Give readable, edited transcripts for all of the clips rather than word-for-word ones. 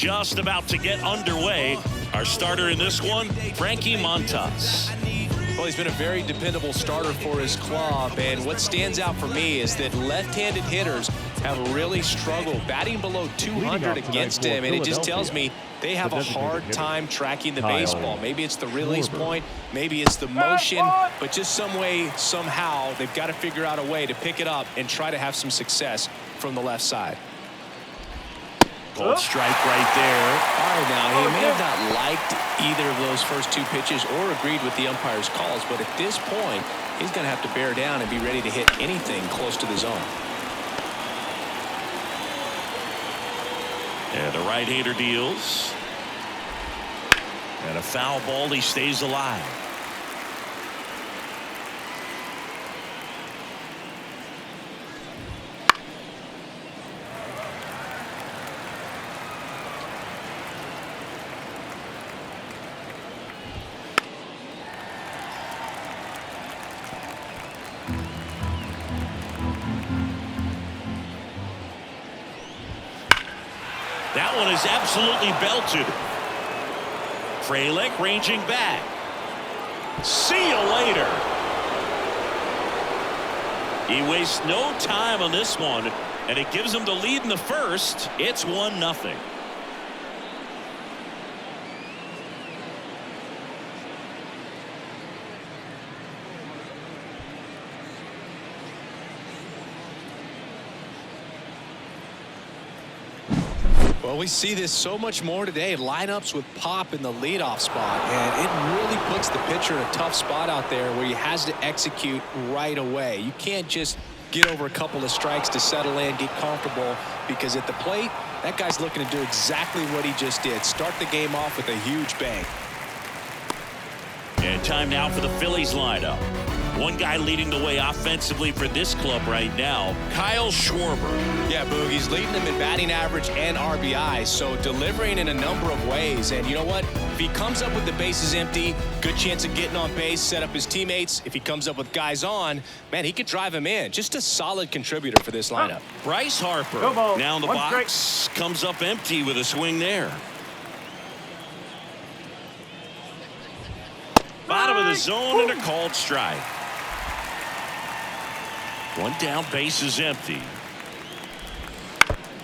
just about to get underway. Our starter in this one, Frankie Montas. Well, he's been a very dependable starter for his club, and what stands out for me is that left-handed hitters have really struggled batting below 200 against him, and it just tells me they have a hard time tracking the baseball. Maybe it's the release point, maybe it's the motion, but just some way, somehow, they've got to figure out a way to pick it up and try to have some success from the left side. Cold strike right there. All right, now, he may have not liked either of those first two pitches or agreed with the umpire's calls, but at this point, he's going to have to bear down and be ready to hit anything close to the zone. And the right-hander deals. And a foul ball, he stays alive. That one is absolutely belted. Frelick ranging back. See you later. He wastes no time on this one, and it gives him the lead in the first. It's 1-0. Well, we see this so much more today. Lineups with pop in the leadoff spot, and it really puts the pitcher in a tough spot out there where he has to execute right away. You can't just get over a couple of strikes to settle in, get comfortable, because at the plate, that guy's looking to do exactly what he just did. Start the game off with a huge bang. And time now for the Phillies lineup. One guy leading the way offensively for this club right now, Kyle Schwarber. Yeah, Boog, he's leading them in batting average and RBI, so delivering in a number of ways. And you know what? If he comes up with the bases empty, good chance of getting on base, set up his teammates. If he comes up with guys on, man, he could drive him in. Just a solid contributor for this lineup. Bryce Harper now in the box, comes up empty with a swing there. Bottom of the zone and a called strike. One down, base is empty.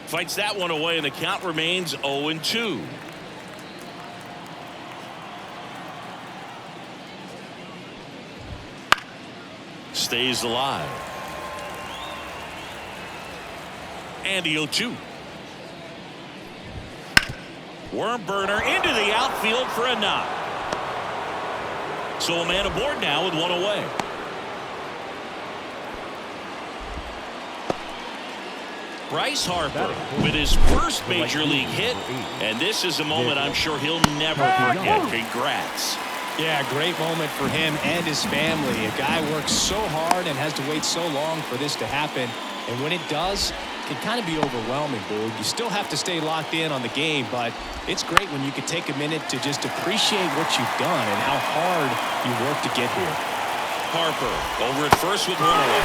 Fights that one away, and the count remains 0-2. Stays alive. And the 0-2. Worm burner into the outfield for a knock. So a man aboard now with one away. Bryce Harper with his first major league hit, and this is a moment I'm sure he'll never forget. Congrats. Yeah, great moment for him and his family. A guy works so hard and has to wait so long for this to happen, and when it does, it can kind of be overwhelming, Boog. You still have to stay locked in on the game, but it's great when you can take a minute to just appreciate what you've done and how hard you worked to get here. Harper over at first with one away.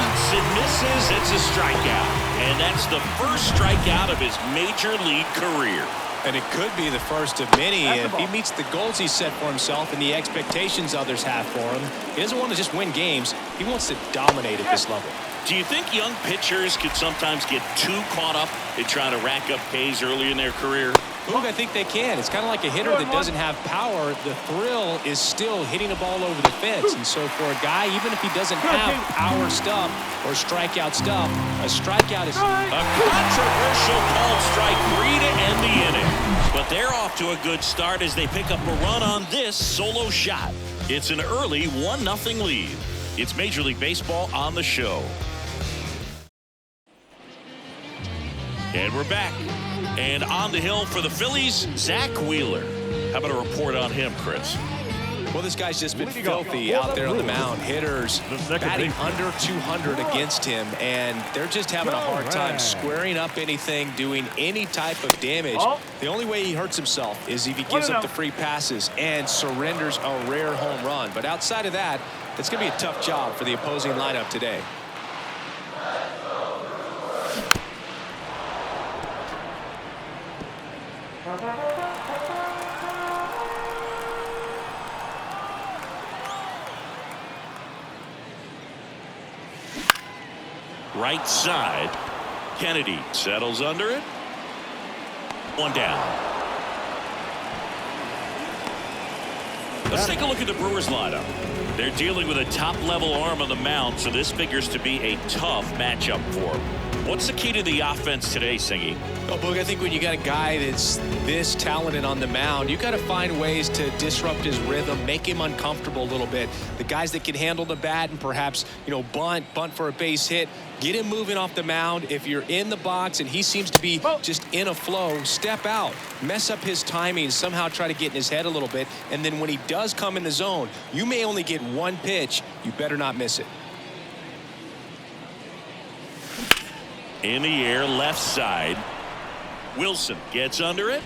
Cuts and misses. It's a strikeout. And that's the first strikeout of his major league career. And it could be the first of many if he meets the goals he set for himself and the expectations others have for him. He doesn't want to just win games. He wants to dominate at this level. Do you think young pitchers could sometimes get too caught up in trying to rack up Ks early in their career? Look, I think they can. It's kind of like a hitter that doesn't have power. The thrill is still hitting a ball over the fence. And so for a guy, even if he doesn't have power stuff or strikeout stuff, a strikeout is a controversial called strike 3 to end the inning. But they're off to a good start as they pick up a run on this solo shot. It's an early 1-0 lead. It's Major League Baseball on the show. And we're back. And on the hill for the Phillies, Zach Wheeler. How about a report on him, Chris? Well, this guy's just been filthy out there on the mound. Hitters batting under 200 against him, and they're just having a hard time squaring up anything, doing any type of damage. The only way he hurts himself is if he gives up the free passes and surrenders a rare home run. But outside of that, it's going to be a tough job for the opposing lineup today. Right side. Kennedy settles under it. One down. Let's take a look at the Brewers lineup. They're dealing with a top-level arm on the mound, so this figures to be a tough matchup for them. What's the key to the offense today, Singy? Oh, Boog, I think when you got a guy that's this talented on the mound, you got to find ways to disrupt his rhythm, make him uncomfortable a little bit. The guys that can handle the bat and perhaps, bunt for a base hit, get him moving off the mound. If you're in the box and he seems to be just in a flow, step out, mess up his timing, somehow try to get in his head a little bit. And then when he does come in the zone, you may only get one pitch. You better not miss it. In the air, left side. Wilson gets under it.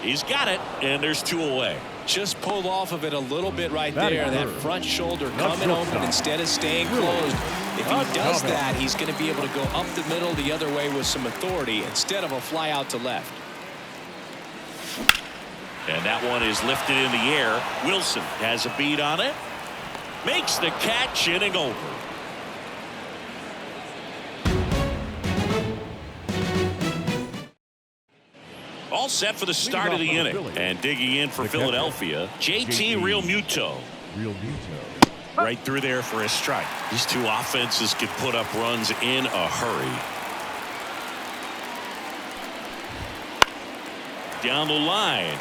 He's got it, and there's 2 away. Just pulled off of it a little bit right there. That front shoulder coming open instead of staying closed. If he does that, he's going to be able to go up the middle the other way with some authority instead of a fly out to left. And that one is lifted in the air. Wilson has a beat on it. Makes the catch, inning over. All set for the start of the inning. And digging in for Philadelphia, JT Realmuto. Right through there for a strike. These two offenses can put up runs in a hurry. Down the line.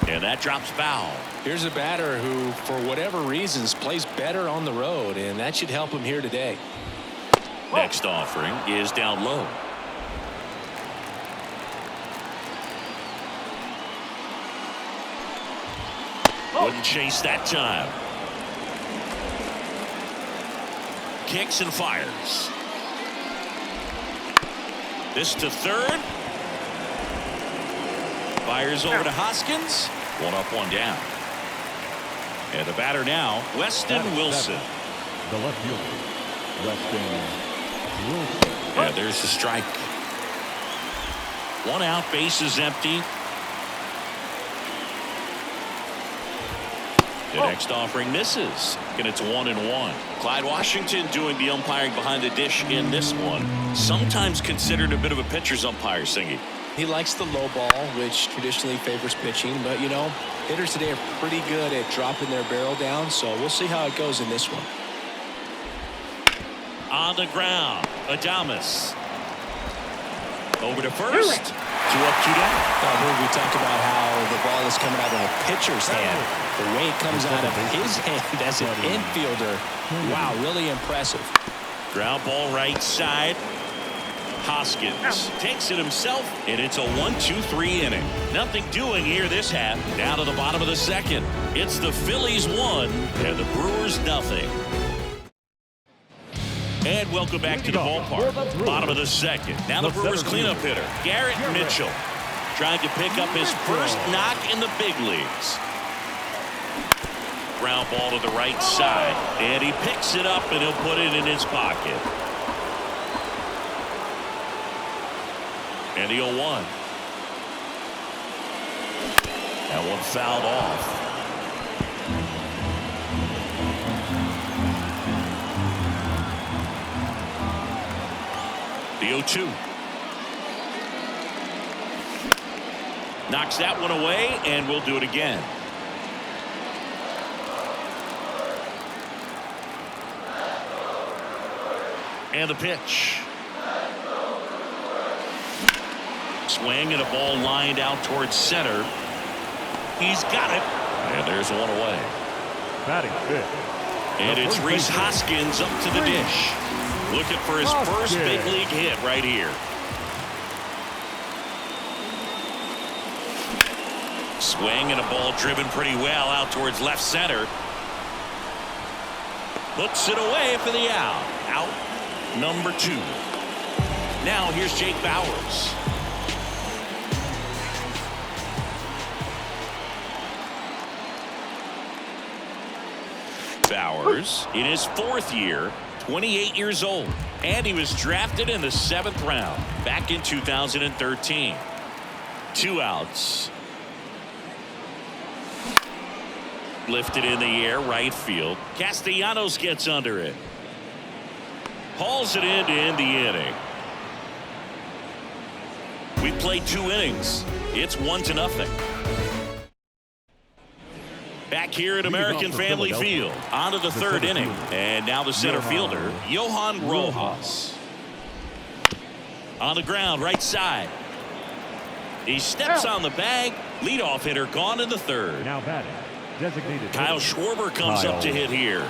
And that drops foul. Here's a batter who, for whatever reasons, plays better on the road, and that should help him here today. Next offering is down low. Wouldn't chase that time. Kicks and fires. This to third. Fires over to Hoskins. One up, one down. And the batter now, Weston Wilson. The left fielder, Weston Wilson. Yeah, there's the strike. One out, bases empty. The next offering misses, and it's 1-1. Clyde Washington doing the umpiring behind the dish in this one. Sometimes considered a bit of a pitcher's umpire, Singy. He likes the low ball, which traditionally favors pitching, but hitters today are pretty good at dropping their barrel down, so we'll see how it goes in this one. On the ground, Adames. Over to first. 2 up, 2 down. We talked about how the ball is coming out of a pitcher's hand. The way it comes out of his hand as an infielder. Wow, really impressive. Ground ball right side. Hoskins takes it himself, and it's a 1-2-3 inning. Nothing doing here this half. Down to the bottom of the second. It's the Phillies 1 and the Brewers nothing. And welcome back to the ballpark. Bottom of the second. Now the Brewers cleanup hitter, Garrett Mitchell, trying to pick up his first knock in the big leagues. Ground ball to the right side, and he picks it up, and he'll put it in his pocket. And the 0-1. That one fouled off. The 0-2. Knocks that one away, and we'll do it again. And the pitch. Swing and a ball lined out towards center. He's got it. And there's one away. Batting fifth. And it's Rhys Hoskins up to the dish. Looking for his first big league hit right here. Swing and a ball driven pretty well out towards left center. Puts it away for the out. Out number 2. Now here's Jake Bauers. Bauers in his 4th year, 28 years old, and he was drafted in the 7th round back in 2013. 2 outs. Lifted in the air, right field. Castellanos gets under it. Hauls it in to end the inning. We played 2 innings. It's 1-0. Back here at American Family Field. On to the 3rd inning. And now the center fielder, Johan Rojas. On the ground, right side. He steps on the bag. Leadoff hitter gone in the 3rd. Now batting. Designated Kyle Schwarber comes up to hit here.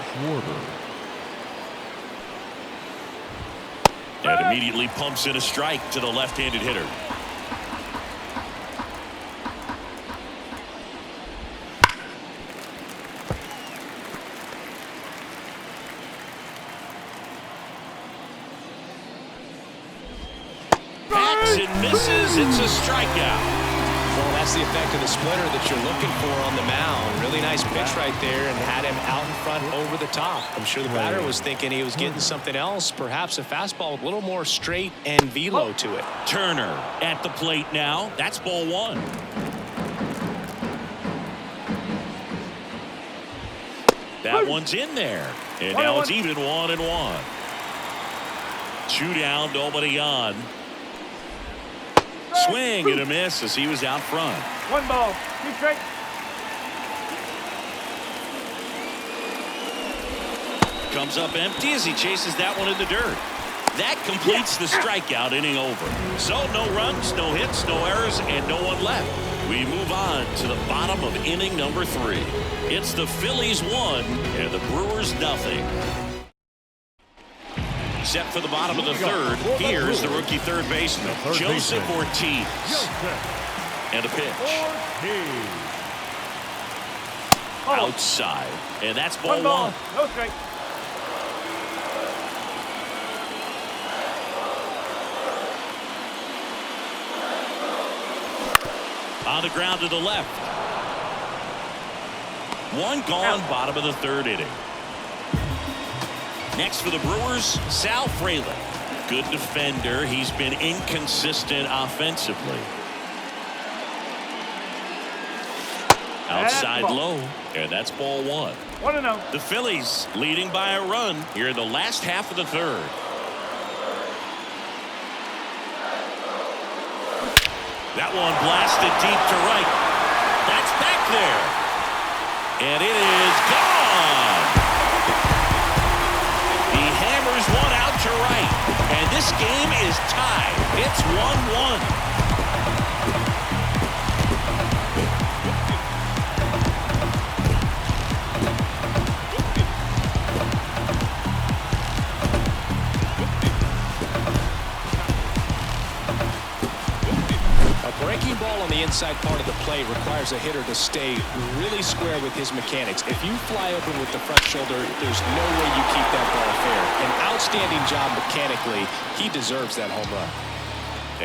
And immediately pumps in a strike to the left-handed hitter. Hacks and misses. It's a strikeout. Well, that's the effect of the splitter that you're looking for on the mound. Really nice pitch right there and had him out in front over the top. I'm sure the batter was thinking he was getting something else, perhaps a fastball with a little more straight and velo to it. Turner at the plate now. That's ball 1. That one's in there. And now it's even 1-1. 2 down, nobody on. Swing and a miss as he was out front. 1 ball. 2 strikes. Comes up empty as he chases that one in the dirt. That completes the strikeout, inning over. So no runs, no hits, no errors, and no one left. We move on to the bottom of inning number 3. It's the Phillies 1 and the Brewers nothing. Set for the bottom of the 3rd. Here's the rookie third baseman, Joseph Ortiz. And a pitch. Outside. And that's ball 1. No strike. On the ground to the left. 1 gone, bottom of the 3rd inning. Next for the Brewers, Sal Frelick. Good defender. He's been inconsistent offensively. Outside low, and that's ball 1. 1-0. The Phillies leading by a run here in the last half of the 3rd. That one blasted deep to right. That's back there. And it is gone. He hammers one out to right. And this game is tied. It's 1-1. Breaking ball on the inside part of the plate requires a hitter to stay really square with his mechanics. If you fly open with the front shoulder, there's no way you keep that ball fair. An outstanding job mechanically. He deserves that home run.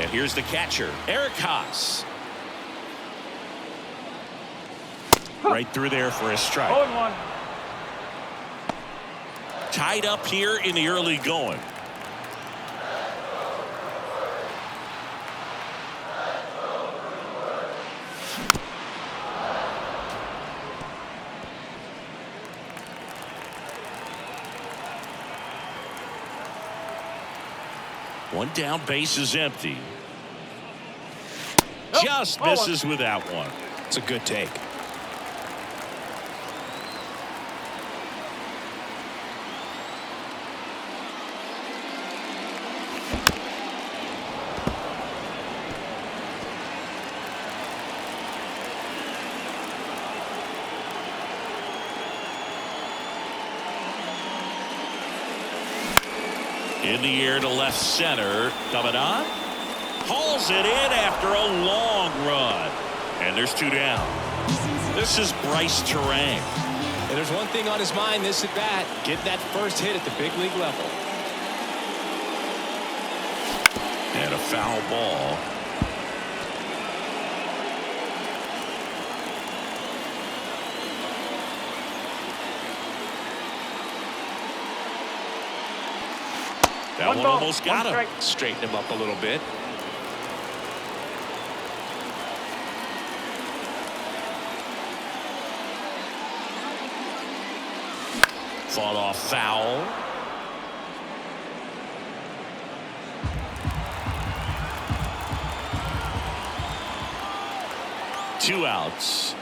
And here's the catcher, Eric Haas. Right through there for a strike. 0-1. Tied up here in the early going. One down, base is empty. Just misses with that one. It's a good take. In the air to left center. Coming on. Hauls it in after a long run. And there's 2 down. This is Bryce Terang. And there's one thing on his mind this at bat. Get that first hit at the big league level. And a foul ball. That one almost got him. Straighten him up a little bit. Fought off foul. 2 outs.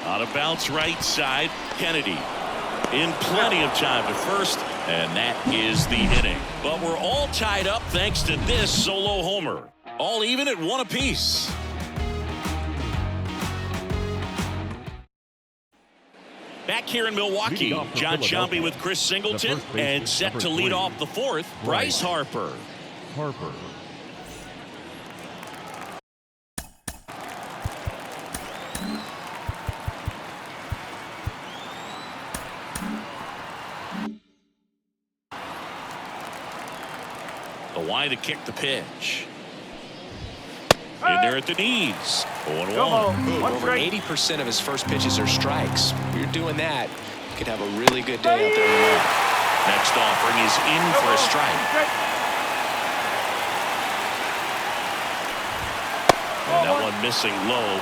On a bounce right side, Kennedy in plenty of time to first, and that is the inning. But we're all tied up thanks to this solo homer. All even at 1 apiece. Back here in Milwaukee, John Sciambi with Chris Singleton, and set to lead off the 4th, Bryce Harper. Why to kick the pitch. In there at the knees. 0-1. Over 80% of his first pitches are strikes. If you're doing that, you could have a really good day out there in the left. Next offering is in for a strike. And that one missing low.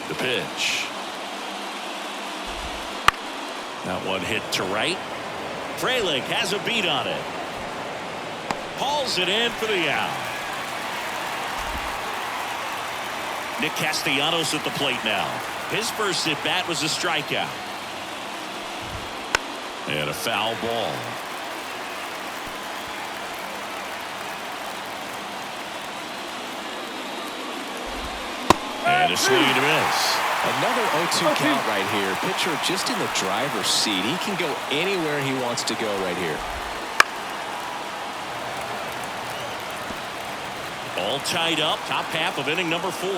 The pitch. That one hit to right. Frelick has a beat on it. Hauls it in for the out. Nick Castellanos at the plate now. His first at bat was a strikeout. And a foul ball. And a swing and a miss. Another 0-2 count right here. Pitcher just in the driver's seat. He can go anywhere he wants to go right here. All tied up. Top half of inning number 4.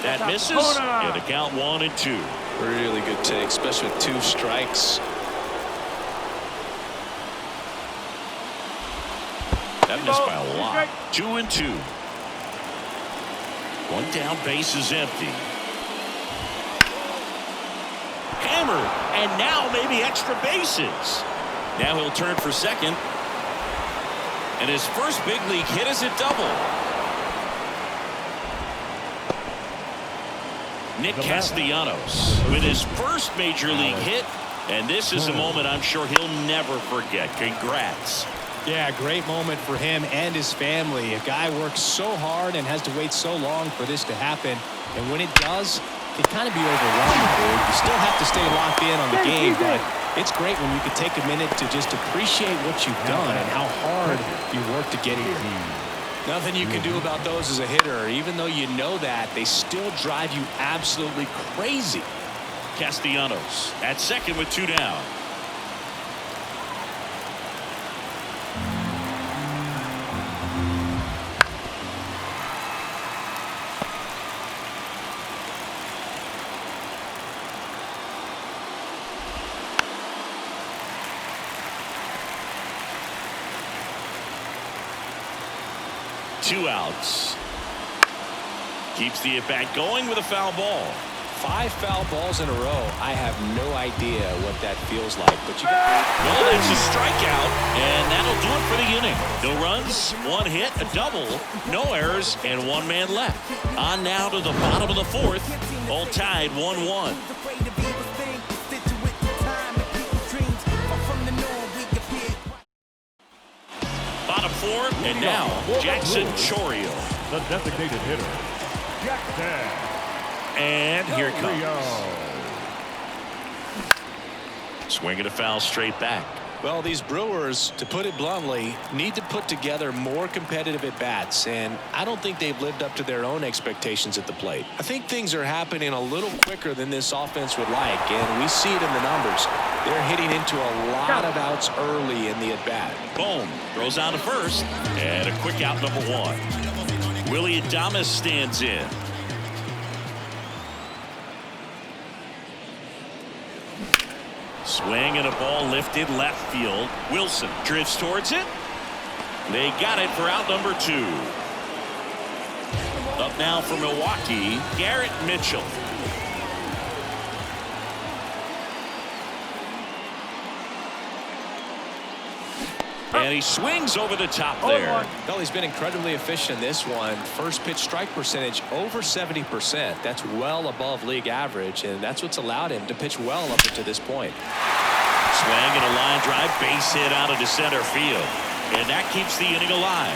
That misses. And the count 1-2. Really good take, especially with 2 strikes. That missed by a lot. 2-2. 1 down, base is empty. Hammered, and now maybe extra bases. Now he'll turn for second. And his first big league hit is a double. Nick Castellanos with his first major league hit. And this is a moment I'm sure he'll never forget. Congrats. Yeah, great moment for him and his family. A guy works so hard and has to wait so long for this to happen. And when it does, it kind of be overwhelming, dude. You still have to stay locked in on the game, but it's great when you can take a minute to just appreciate what you've done and how hard you worked to get here. Nothing you can do about those as a hitter. Even though you know that, they still drive you absolutely crazy. Castellanos at second with 2 down. Two outs. Keeps the at-bat going with a foul ball. 5 foul balls in a row. I have no idea what that feels like. But you well, that's a strikeout, and that'll do it for the inning. No runs, 1 hit, a double, no errors, and 1 man left. On now to the bottom of the 4th. All tied 1-1. Bottom 4, and now Jackson Chourio. The designated hitter, Jackson. And here it comes. Swinging a foul straight back. Well, these Brewers, to put it bluntly, need to put together more competitive at-bats, and I don't think they've lived up to their own expectations at the plate. I think things are happening a little quicker than this offense would like, and we see it in the numbers. They're hitting into a lot of outs early in the at-bat. Boom. Throws out to first, and a quick out number 1. Willie Adames stands in. Swing and a ball lifted left field. Wilson drifts towards it. They got it for out number 2. Up now for Milwaukee, Garrett Mitchell. And he swings over the top there. Well, he's been incredibly efficient in this one. First pitch strike percentage over 70%. That's well above league average, and that's what's allowed him to pitch well up to this point. Swing and a line drive, base hit out into center field. And that keeps the inning alive.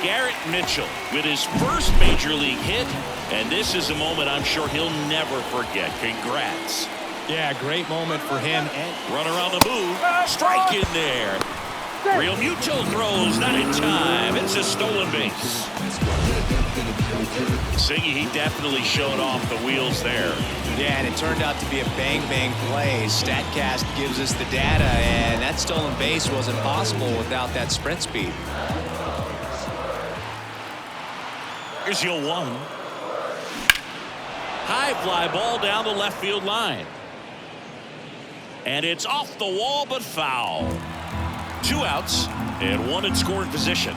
Garrett Mitchell with his first major league hit, and this is a moment I'm sure he'll never forget. Congrats. Yeah, great moment for him. Runner on the move, strike in there. Real Muto throws, not in time. It's a stolen base. Singy, he definitely showed off the wheels there. Yeah, and it turned out to be a bang-bang play. StatCast gives us the data, and that stolen base wasn't possible without that sprint speed. Here's your one. High fly ball down the left field line. And it's off the wall, but foul. 2 outs and 1 in scoring position.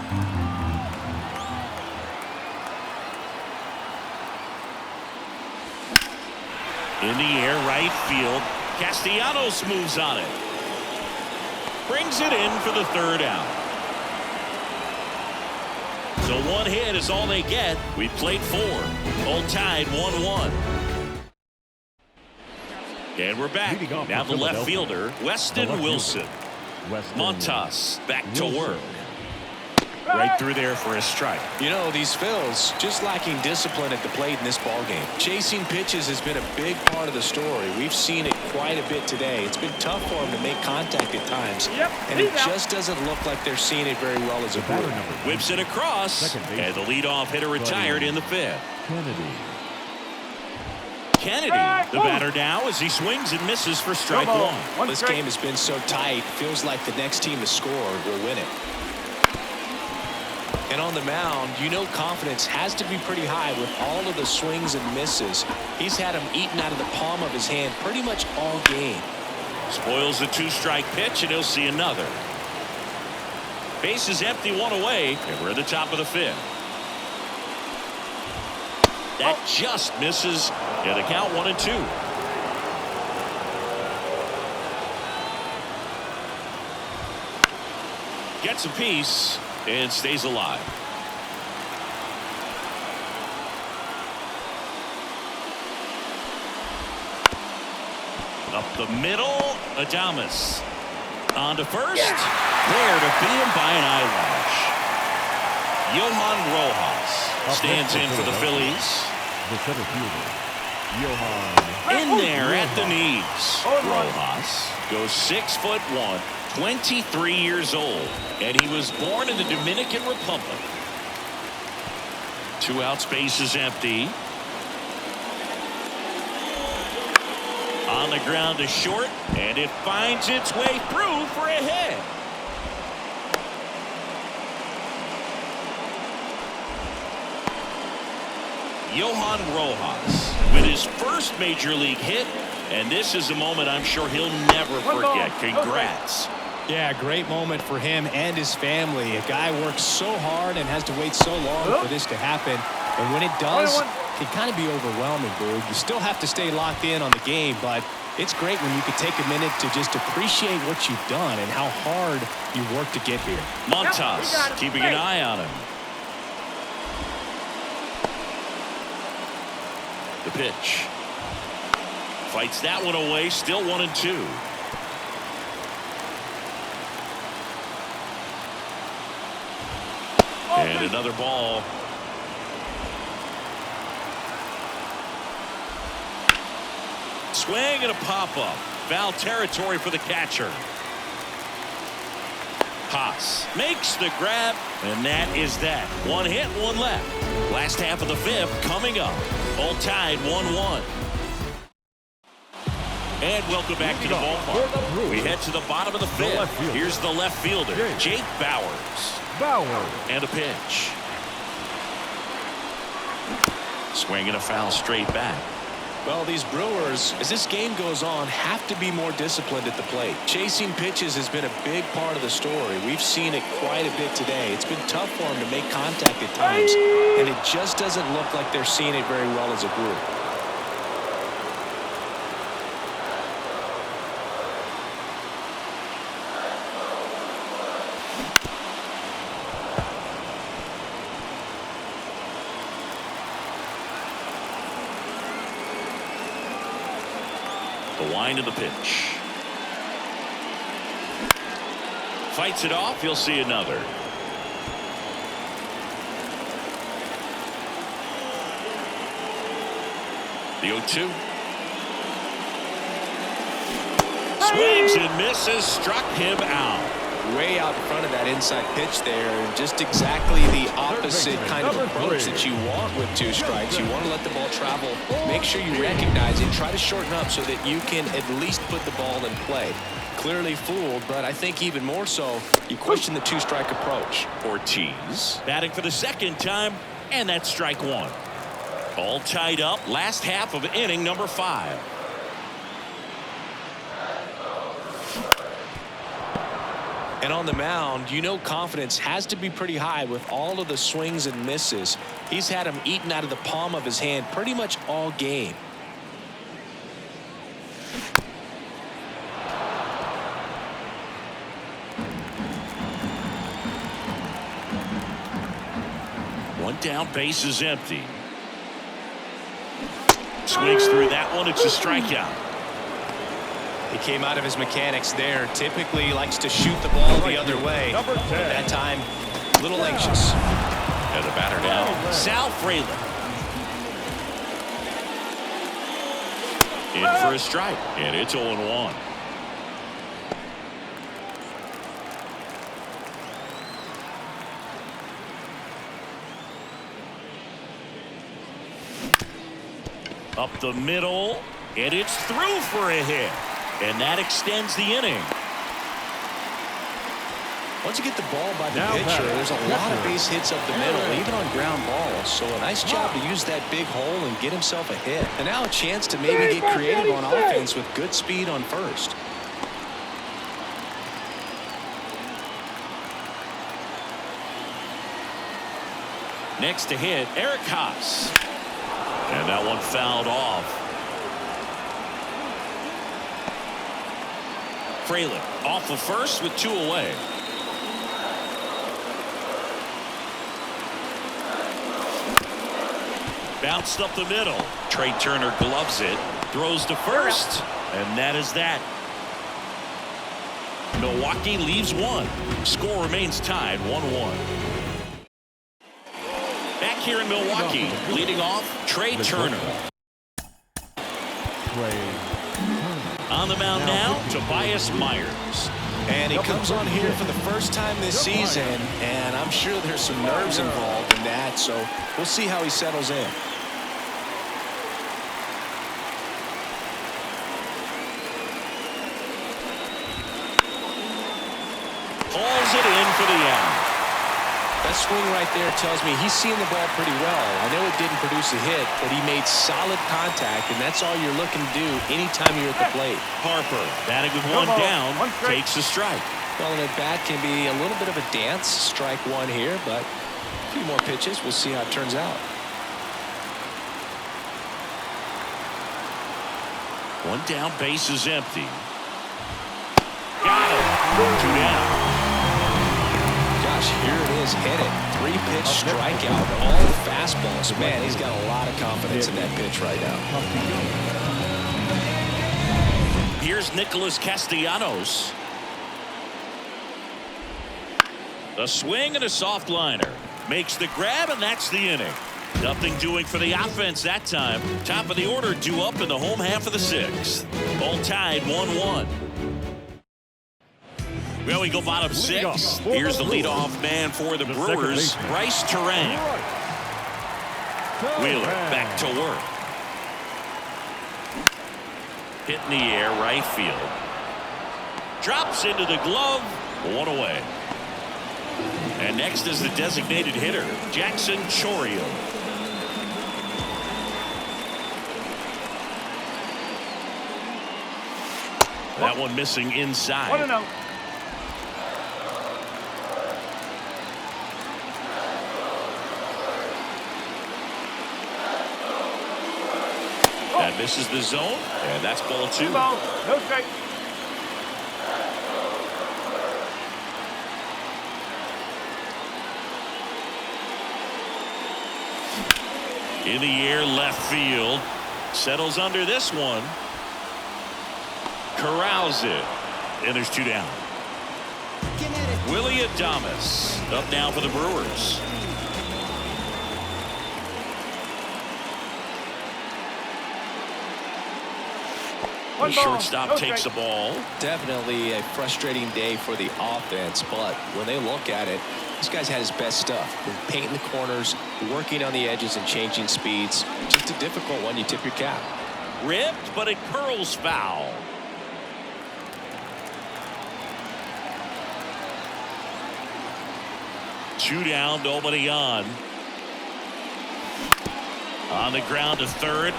In the air, right field. Castellanos moves on it. Brings it in for the 3rd out. So 1 hit is all they get. We played 4. All tied 1-1. And we're back. Now the left fielder, Weston Wilson. Montas back to work. Right through there for a strike. You know, these Phils just lacking discipline at the plate in this ballgame. Chasing pitches has been a big part of the story. We've seen it quite a bit today. It's been tough for them to make contact at times. And it just doesn't look like they're seeing it very well as a group. Whips it across. And the leadoff hitter retired in the 5th. Kennedy, the batter now, as he swings and misses for strike 1. This game has been so tight. Feels like the next team to score will win it. And on the mound, you know confidence has to be pretty high with all of the swings and misses. He's had them eaten out of the palm of his hand pretty much all game. Spoils the 2-strike pitch, and he'll see another. Base is empty, 1 away, and we're at the top of the 5th. That just misses. Yeah, the count 1-2. Gets a piece and stays alive. Up the middle, Adames. On to first. There to beat him by an eyelash. Johan Rojas stands in for the Phillies. The center fielder, Johan. In there at the knees. Rojas goes 6'1", 23 years old, and he was born in the Dominican Republic. 2 outs, base is empty. On the ground to short, and it finds its way through for a hit. Johan Rojas with his first major league hit, and this is a moment I'm sure he'll never forget. Congrats. Yeah, great moment for him and his family. A guy works so hard and has to wait so long for this to happen. And when it does, it can kind of be overwhelming, Boog. You still have to stay locked in on the game, but it's great when you can take a minute to just appreciate what you've done and how hard you worked to get here. Montas keeping an eye on him. The pitch. Fights that one away, still 1-2. And another ball. Swing and a pop-up. Foul territory for the catcher. Haas makes the grab, and that is that. 1 hit, 1 left. Last half of the 5th coming up. All tied 1-1. And welcome back to the ballpark. We head to the bottom of the 5th. Here's the left fielder, Jake Bauers. And a pitch. Swing and a foul straight back. Well, these Brewers, as this game goes on, have to be more disciplined at the plate. Chasing pitches has been a big part of the story. We've seen it quite a bit today. It's been tough for them to make contact at times, and it just doesn't look like they're seeing it very well as a group. The wind of the pitch. Fights it off. You'll see another. The 0-2. Swings and misses. Struck him out. Way out in front of that inside pitch there, and just exactly the opposite kind of approach that you want with 2 strikes. You want to let the ball travel, make sure you recognize it, try to shorten up so that you can at least put the ball in play. Clearly fooled, but I think even more so, you question the 2-strike approach. Ortiz batting for the second time, and that's strike 1. All tied up, last half of inning number 5. And on the mound, you know confidence has to be pretty high with all of the swings and misses. He's had them eaten out of the palm of his hand pretty much all game. One down, base is empty. Swings through that one. It's a strikeout. He came out of his mechanics there. Typically likes to shoot the ball the other way. But that time, a little anxious. And the batter down, Sal Frelick. In for a strike, and it's 0-1. Up the middle, and it's through for a hit. And that extends the inning. Once you get the ball by the pitcher, there's a lot of base hits up the middle, even on ground balls. So a nice job to use that big hole and get himself a hit. And now a chance to maybe get creative on offense with good speed on first. Next to hit, Eric Haas. And that one fouled off. Frelick off of first with 2 away. Bounced up the middle. Trey Turner gloves it, throws to first, and that is that. Milwaukee leaves 1. Score remains tied 1-1. Back here in Milwaukee, leading off, Trey Turner. On the mound now, Tobias Myers. And he comes on here for the first time this season, and I'm sure there's some nerves involved in that, so we'll see how he settles in. Pulls it in for the out. That swing right there tells me he's seeing the ball pretty well. I know it didn't produce a hit, but he made solid contact, and that's all you're looking to do anytime you're at the plate. Harper batting with 1 down, takes a strike. Well, and at bat can be a little bit of a dance. Strike 1 here, but a few more pitches. We'll see how it turns out. 1 down, base is empty. Got him. 2 down. Gosh, here it is, hit it. 3-pitch strikeout, all fastballs. Man, he's got a lot of confidence in that pitch right now. Here's Nicholas Castellanos. A swing and a soft liner. Makes the grab, and that's the inning. Nothing doing for the offense that time. Top of the order due up in the home half of the 6th. All tied 1-1. Well, we go bottom 6. Here's the leadoff man for the Brewers, Bryce Terang. Wheeler back to work. Hit in the air, right field. Drops into the glove, 1 away. And next is the designated hitter, Jackson Chourio. That one missing inside. 1-0. That misses the zone, and that's ball 2. Ball, no strike. In the air, left field. Settles under this one. corrals it. And there's 2 down. Willie Adames up now for the Brewers. The shortstop takes the ball. Definitely a frustrating day for the offense, but when they look at it, this guy's had his best stuff. Painting the corners, working on the edges, and changing speeds. Just a difficult one. You tip your cap. Ripped, but it curls foul. Two down, nobody on. On the ground to third.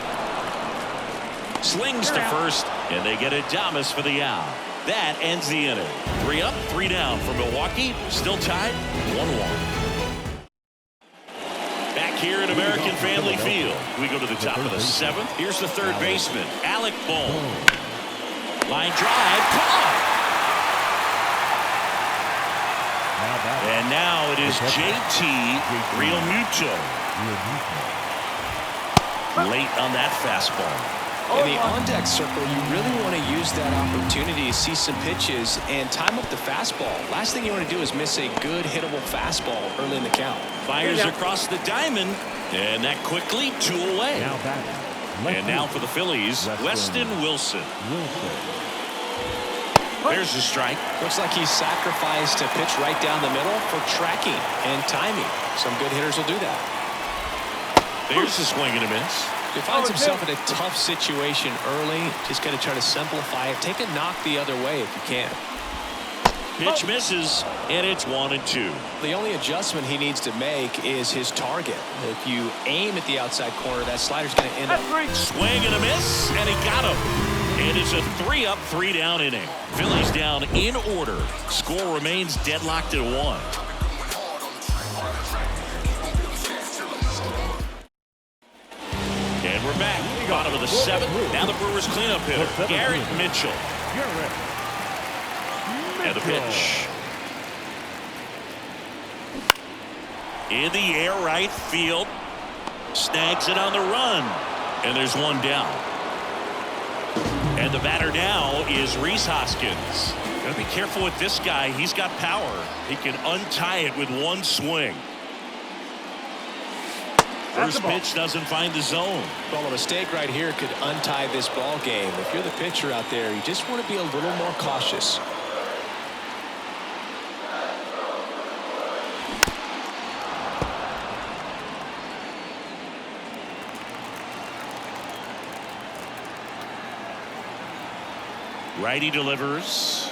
Slings to first, and they get Adames for the out. That ends the inning. 3 up, 3 down for Milwaukee. Still tied, 1-1. Back here at American Family Field, we go to the top of the 7th. Here's the third baseman, Alec Bohm. Line drive, caught. And now it is JT Realmuto. Late on that fastball. In the on-deck circle, you really want to use that opportunity to see some pitches and time up the fastball. Last thing you want to do is miss a good hittable fastball early in the count. Fires across the diamond, and that quickly 2 away. And now for the Phillies, Weston Wilson. There's the strike. Looks like he sacrificed a pitch right down the middle for tracking and timing. Some good hitters will do that. There's the swing and a miss. If he finds himself in a tough situation early, just got to try to simplify it. Take a knock the other way if you can. Pitch misses, and it's 1-2. The only adjustment he needs to make is his target. If you aim at the outside corner, that slider's going to end up. Swing and a miss, and he got him. And it's a 3 up, 3 down inning. Phillies down in order. Score remains deadlocked at 1. And we're back. Bottom of the 7th. Now the Brewers cleanup hitter, Garrett Mitchell. And the pitch. In the air, right field. Snags it on the run. And there's 1 down. And the batter now is Rhys Hoskins. Gotta be careful with this guy. He's got power. He can untie it with 1 swing. First pitch doesn't find the zone. Well, a mistake right here could untie this ball game. If you're the pitcher out there, you just want to be a little more cautious. Righty delivers.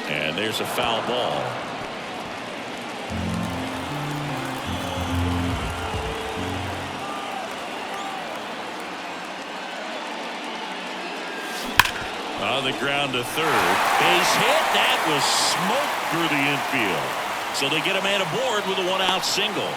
And there's a foul ball. On the ground to third. Base hit. That was smoked through the infield. So they get a man aboard with a 1-out single.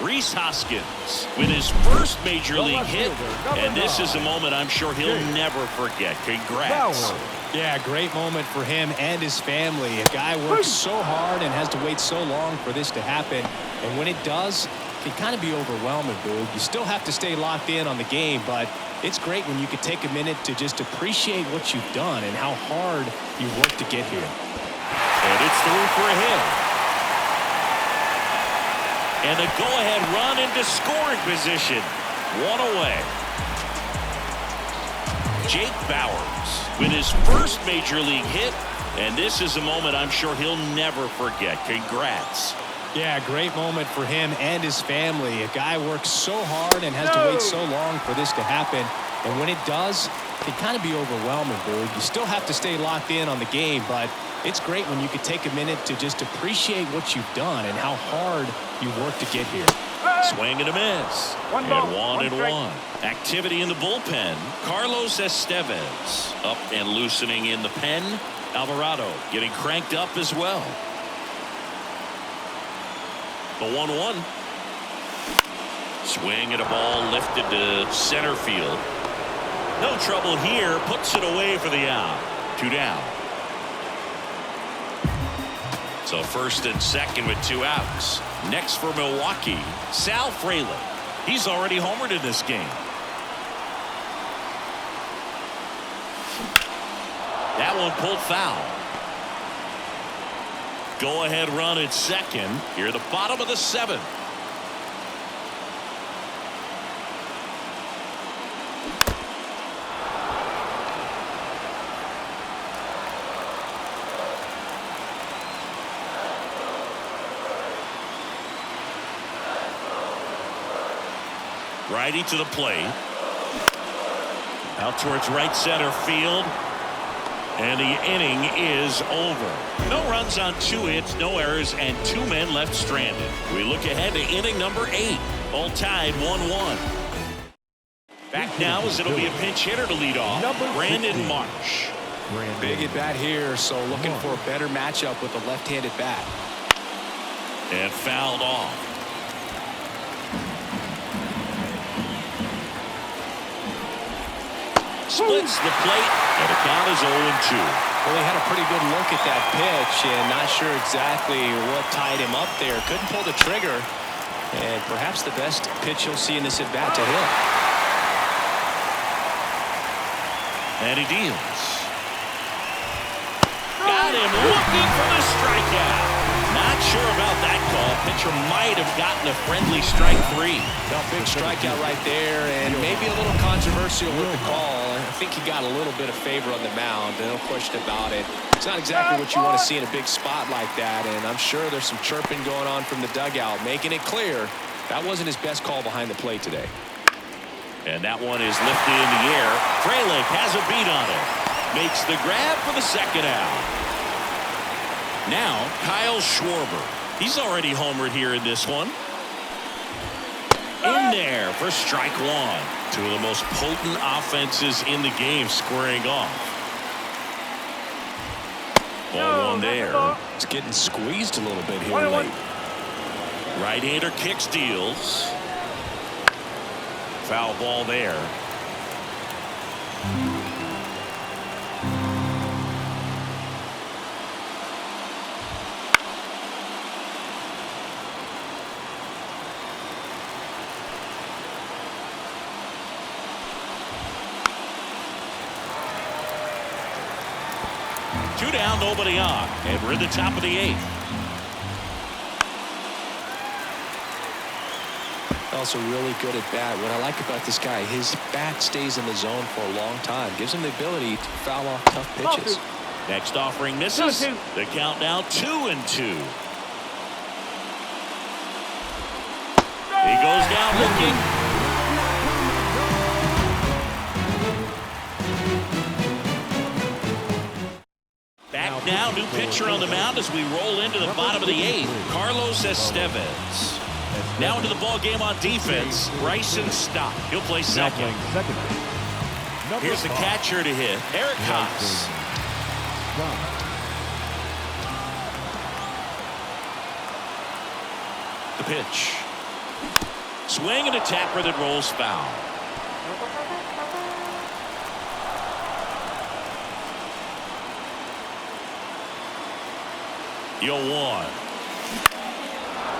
Rhys Hoskins with his first major league hit, and this is a moment I'm sure he'll never forget. Congrats. Yeah, great moment for him and his family. A guy works so hard and has to wait so long for this to happen, and when it does, it can kind of be overwhelming, dude. You still have to stay locked in on the game, but it's great when you can take a minute to just appreciate what you've done and how hard you worked to get here. And it's through for a hit. And a go-ahead run into scoring position. 1 away. Jake Bauers with his first major league hit, and this is a moment I'm sure he'll never forget. Congrats. Yeah, great moment for him and his family. A guy works so hard and has to wait so long for this to happen, and when it does, it can kind of be overwhelming, dude. You still have to stay locked in on the game, but it's great when you can take a minute to just appreciate what you've done and how hard you worked to get here. Swing and a miss. And 1-1. Activity in the bullpen. Carlos Estevez up and loosening in the pen. Alvarado getting cranked up as well. The 1-1. Swing and a ball lifted to center field. No trouble here. Puts it away for the out. 2 down. So first and second with 2 outs. Next for Milwaukee, Sal Fraley. He's already homered in this game. That one pulled foul. Go ahead run at second. Here at the bottom of the 7th. Righty to the plate. Out towards right center field. And the inning is over. No runs on 2 hits, no errors, and 2 men left stranded. We look ahead to inning number 8. All tied 1-1. Back now as it'll be a pinch hitter to lead off. Brandon Marsh. Big at bat here, so looking for a better matchup with a left-handed bat. And fouled off. Splits the plate, and the count is 0-2. Well, he had a pretty good look at that pitch, and not sure exactly what tied him up there. Couldn't pull the trigger, and perhaps the best pitch you'll see in this at-bat to him. And he deals. Got him looking for the strikeout. Not sure about that call. Pitcher might have gotten a friendly strike 3. No, big strikeout right there, and maybe a little controversial with the call. I think he got a little bit of favor on the mound. No question about it. It's not exactly what you want to see in a big spot like that, and I'm sure there's some chirping going on from the dugout, making it clear that wasn't his best call behind the plate today. And that one is lifted in the air. Fraley has a beat on it. Makes the grab for the second out. Now, Kyle Schwarber. He's already homered here in this one. In there for strike 1. 2 of the most potent offenses in the game squaring off. Ball 1 there. It's getting squeezed a little bit here late. Right-hander kicks, deals. Foul ball there. Two down, nobody on, and we're at the top of the 8th. Also really good at bat. What I like about this guy, his bat stays in the zone for a long time. Gives him the ability to foul off tough pitches. Next offering misses. 2-2. The count now 2-2. He goes down looking. Back now, new pitcher on the mound as we roll into the bottom of the 8th. Carlos Estevez. Now into the ball game on defense. Bryson Stott. He'll play second. Here's the catcher to hit. Eric Haas. The pitch. Swing and a tapper that rolls foul. The 0-1.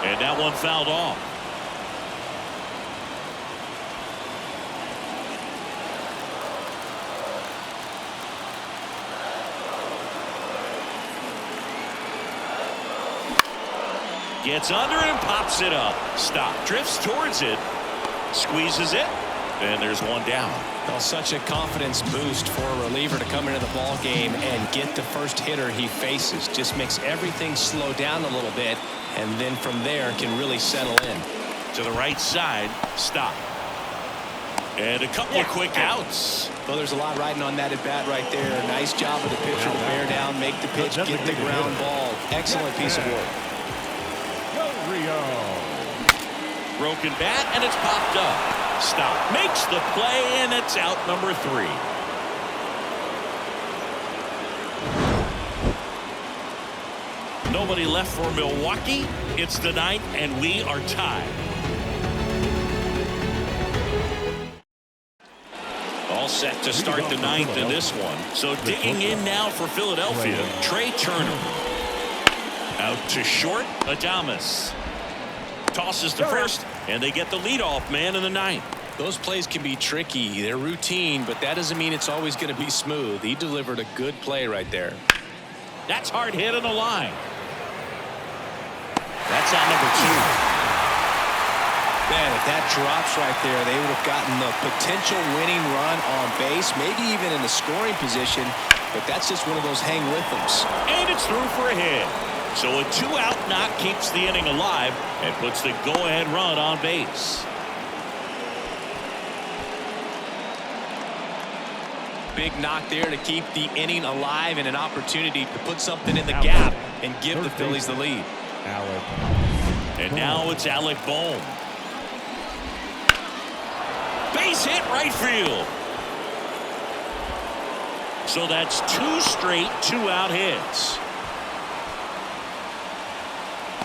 And that one fouled off. Gets under it and pops it up. Stop. Drifts towards it. Squeezes it. And there's one down. Well, such a confidence boost for a reliever to come into the ball game and get the first hitter he faces. Just makes everything slow down a little bit, and then from there can really settle in. To the right side. Stop. And a couple of quick outs. Well, there's a lot riding on that at bat right there. Nice job of the pitcher to bear down, make the pitch, get the ground ball. Excellent piece of work. Broken bat, and it's popped up. Stop. Makes the play, and it's out number 3. Nobody left for Milwaukee. It's the 9th, and we are tied. All set to start the 9th in this one. So digging in now for Philadelphia, Trey Turner. Out to short, Adames. Tosses to first, and they get the leadoff man in the ninth. Those plays can be tricky. They're routine, but that doesn't mean it's always going to be smooth. He delivered a good play right there. That's hard hit on the line. That's out number 2. Man, if that drops right there, they would have gotten the potential winning run on base, maybe even in the scoring position, but that's just one of those hang with thems. And it's through for a hit. So a 2-out knock keeps the inning alive and puts the go-ahead run on base. Big knock there to keep the inning alive and an opportunity to put something in the gap and give the Phillies the lead. And now it's Alec Bohm. Base hit right field. So that's 2 straight 2-out hits.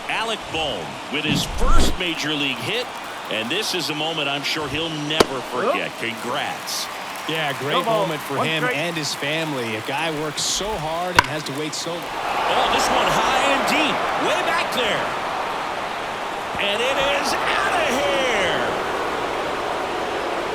Alec Bohm with his first major league hit, and this is a moment I'm sure he'll never forget. Congrats. Yeah, great moment for him and his family. A guy works so hard and has to wait so long. Oh, this one high and deep, way back there. And it is out of here.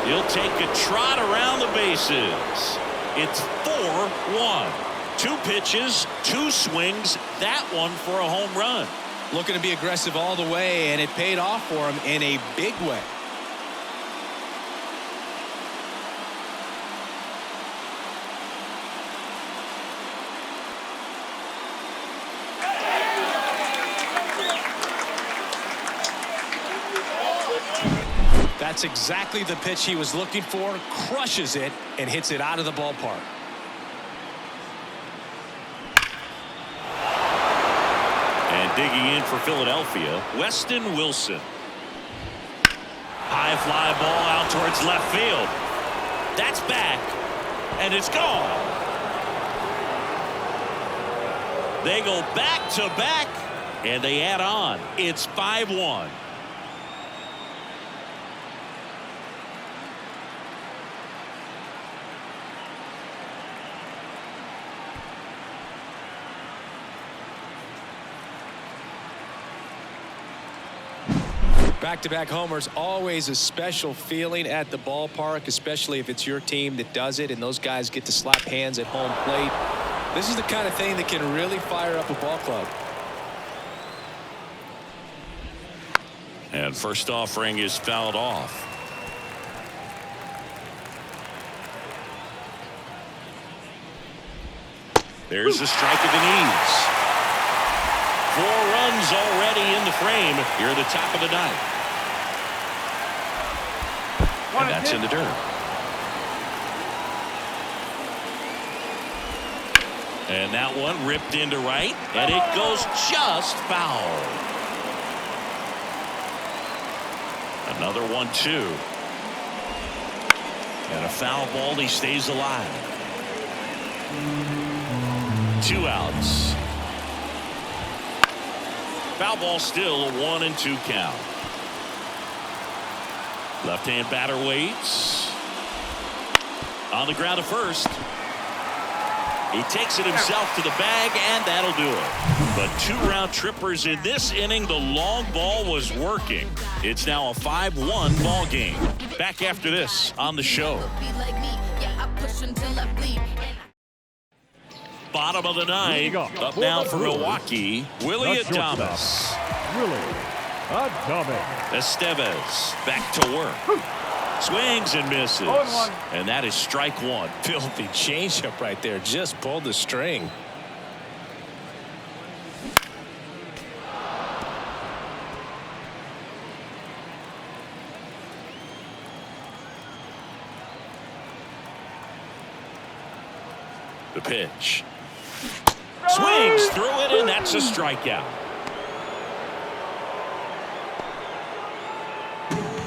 He'll take a trot around the bases. It's 4-1. 2 pitches, 2 swings, that one for a home run. Looking to be aggressive all the way, and it paid off for him in a big way. That's exactly the pitch he was looking for. Crushes it and hits it out of the ballpark. And digging in for Philadelphia, Weston Wilson. High fly ball out towards left field. That's back, and it's gone. They go back to back, and they add on. It's 5-1. Back-to-back homers, always a special feeling at the ballpark, especially if it's your team that does it and those guys get to slap hands at home plate. This is the kind of thing that can really fire up a ball club. And first offering is fouled off. There's a strike at the knees. 4 runs already in the frame here at the top of the ninth. And that's in the dirt. And that one ripped into right, and it goes just foul. Another 1-2. And a foul ball. He stays alive. 2 outs. Foul ball, still a 1-2 count. Left-hand batter waits. On the ground to first. He takes it himself to the bag, and that'll do it. But 2 round trippers in this inning. The long ball was working. It's now a 5-1 ball game. Back after this on the show. Bottom of the ninth. Up now for Milwaukee, Willie Adames. Estevez back to work. Swings and misses. And that is strike 1. Filthy changeup right there. Just pulled the string. The pitch. Swings through it, and that's a strikeout.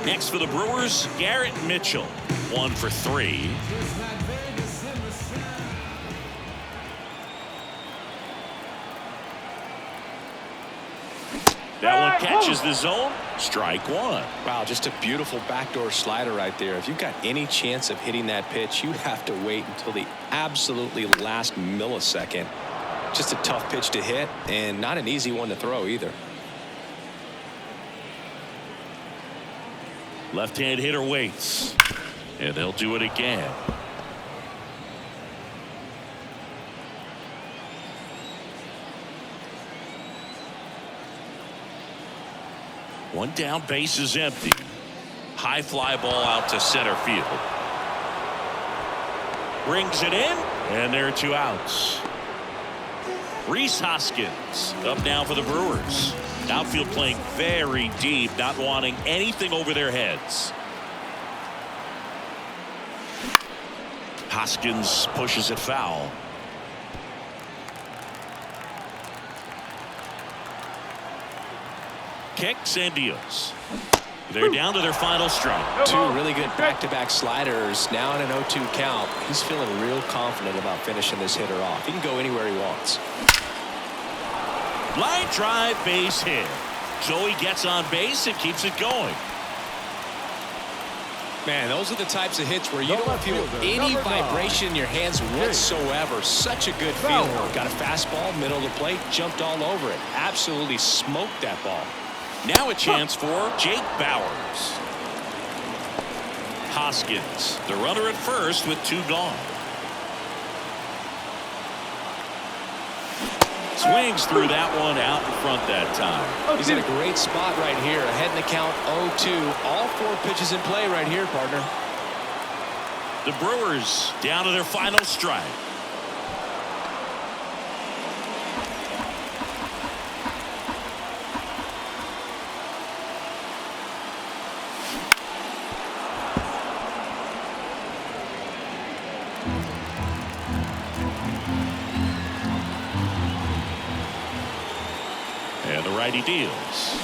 Next for the Brewers, Garrett Mitchell. 1 for 3. That one catches the zone. Strike 1. Wow, just a beautiful backdoor slider right there. If you've got any chance of hitting that pitch, you have to wait until the absolutely last millisecond. Just a tough pitch to hit and not an easy one to throw either. Left-hand hitter waits, and they'll do it again. One down, base is empty. High fly ball out to center field. Brings it in, and there are 2 outs. Rhys Hoskins up now for the Brewers. Outfield playing very deep, not wanting anything over their heads. Hoskins pushes it foul. Kicks and deals. They're down to their final strike. 2 really good back-to-back sliders. Now in an 0-2 count. He's feeling real confident about finishing this hitter off. He can go anywhere he wants. Line drive, base hit. So he gets on base and keeps it going. Man, those are the types of hits where you don't feel any vibration in your hands whatsoever. Such a good feeling. Got a fastball, middle of the plate, jumped all over it. Absolutely smoked that ball. Now a chance for Jake Bauers. Hoskins, the runner at first with 2 gone. Swings through that one out in front that time. He's in a great spot right here. Ahead in the count 0-2. All 4 pitches in play right here, partner. The Brewers down to their final strike. And the righty deals.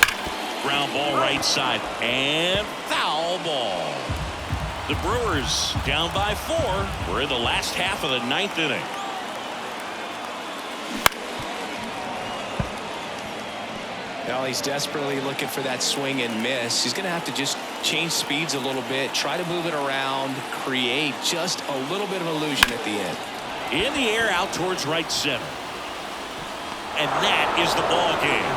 Ground ball right side and foul ball. The Brewers down by 4. We're in the last half of the 9th inning. Well, he's desperately looking for that swing and miss. He's going to have to just change speeds a little bit, try to move it around, create just a little bit of illusion at the end. In the air out towards right center. And that is the ball game.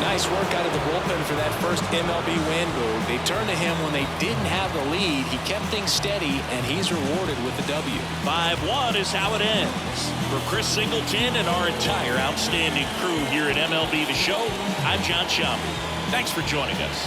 Nice work out of the bullpen for that first MLB win, Boo. They turned to him when they didn't have the lead. He kept things steady, and he's rewarded with the W. 5-1 is how it ends. For Chris Singleton and our entire outstanding crew here at MLB The Show, I'm John Sciambi. Thanks for joining us.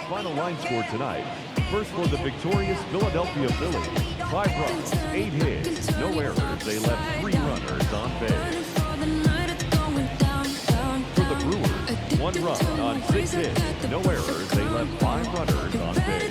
Final line score tonight. First for the victorious Philadelphia Phillies. 5 runs, 8 hits, no errors. They left 3 runners on base. For the Brewers, 1 run on 6 hits, no errors. They left 5 runners on base.